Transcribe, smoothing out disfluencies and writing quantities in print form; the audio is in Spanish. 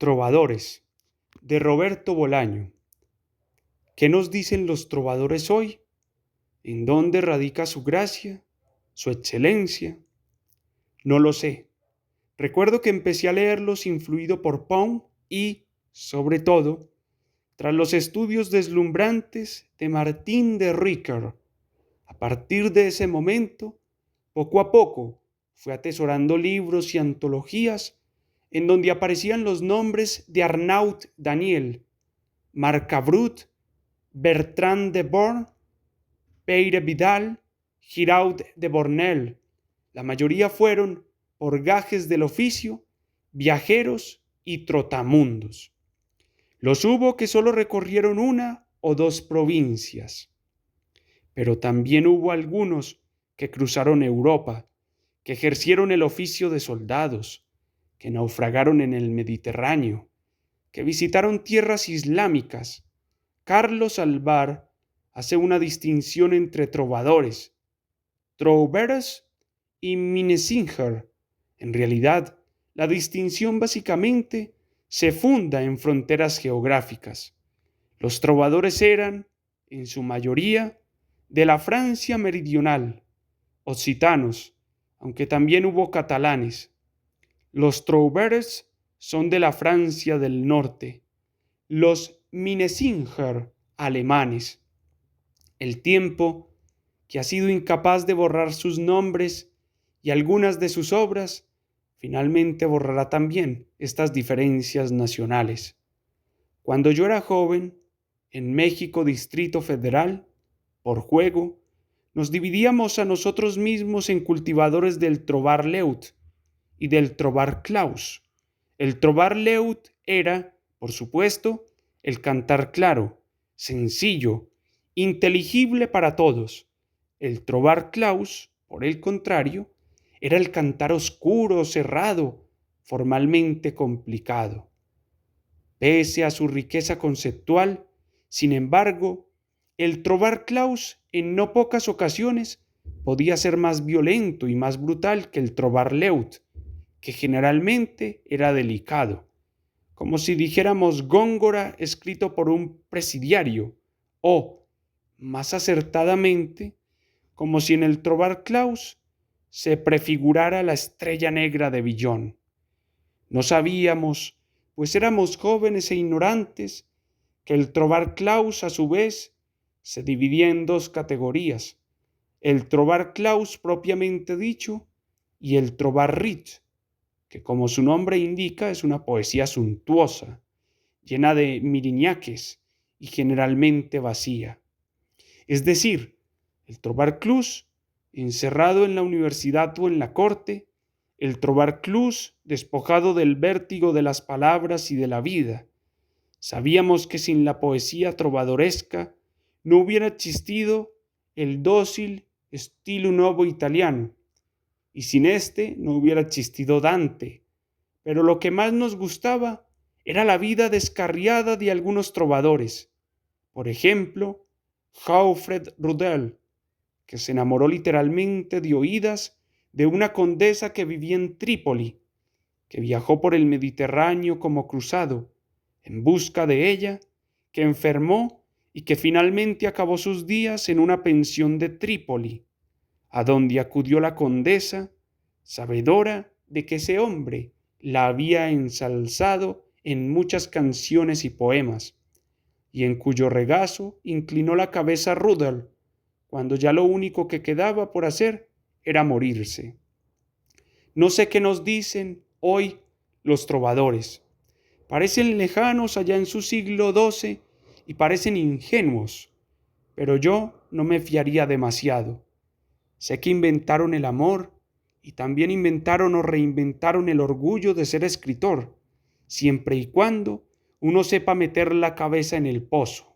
Trovadores, de Roberto Bolaño. ¿Qué nos dicen los trovadores hoy? ¿En dónde radica su gracia, su excelencia? No lo sé. Recuerdo que empecé a leerlos influido por Poe y, sobre todo, tras los estudios deslumbrantes de Martín de Riquer. A partir de ese momento, poco a poco, fui atesorando libros y antologías en donde aparecían los nombres de Arnaud Daniel, Marcabrut, Bertrand de Born, Peire Vidal, Giraud de Bornel. La mayoría fueron, por gajes del oficio, viajeros y trotamundos. Los hubo que solo recorrieron una o dos provincias, pero también hubo algunos que cruzaron Europa, que ejercieron el oficio de soldados, que naufragaron en el Mediterráneo, que visitaron tierras islámicas. Carlos Alvar hace una distinción entre trovadores, trouvères y minnesänger. En realidad, la distinción básicamente se funda en fronteras geográficas. Los trovadores eran, en su mayoría, de la Francia meridional, occitanos, aunque también hubo catalanes. Los trouvères son de la Francia del norte, los minnesänger alemanes. El tiempo, que ha sido incapaz de borrar sus nombres y algunas de sus obras, finalmente borrará también estas diferencias nacionales. Cuando yo era joven, en México Distrito Federal, por juego, nos dividíamos a nosotros mismos en cultivadores del trobar Leut y del trobar Klaus. El trobar Leut era, por supuesto, el cantar claro, sencillo, inteligible para todos. El trobar Klaus, por el contrario, era el cantar oscuro, cerrado, formalmente complicado. Pese a su riqueza conceptual, sin embargo, el trobar Klaus en no pocas ocasiones podía ser más violento y más brutal que el trobar Leut, que generalmente era delicado, como si dijéramos Góngora escrito por un presidiario, o, más acertadamente, como si en el trobar Klaus se prefigurara la estrella negra de Villon. No sabíamos, pues éramos jóvenes e ignorantes, que el trobar Klaus a su vez se dividía en dos categorías, el trobar Klaus propiamente dicho y el trobar Rit, que como su nombre indica es una poesía suntuosa, llena de miriñaques y generalmente vacía. Es decir, el trobar Klaus encerrado en la universidad o en la corte, el trobar Klaus despojado del vértigo de las palabras y de la vida. Sabíamos que sin la poesía trovadoresca no hubiera existido el dócil estilo nuevo italiano, y sin este no hubiera existido Dante. Pero lo que más nos gustaba era la vida descarriada de algunos trovadores. Por ejemplo, Gaufred Rudel, que se enamoró literalmente de oídas de una condesa que vivía en Trípoli, que viajó por el Mediterráneo como cruzado en busca de ella, que enfermó y que finalmente acabó sus días en una pensión de Trípoli, a donde acudió la condesa, sabedora de que ese hombre la había ensalzado en muchas canciones y poemas, y en cuyo regazo inclinó la cabeza Rudel, cuando ya lo único que quedaba por hacer era morirse. No sé qué nos dicen hoy los trovadores. Parecen lejanos allá en su siglo XII y parecen ingenuos, pero yo no me fiaría demasiado. Sé que inventaron el amor y también inventaron o reinventaron el orgullo de ser escritor, siempre y cuando uno sepa meter la cabeza en el pozo.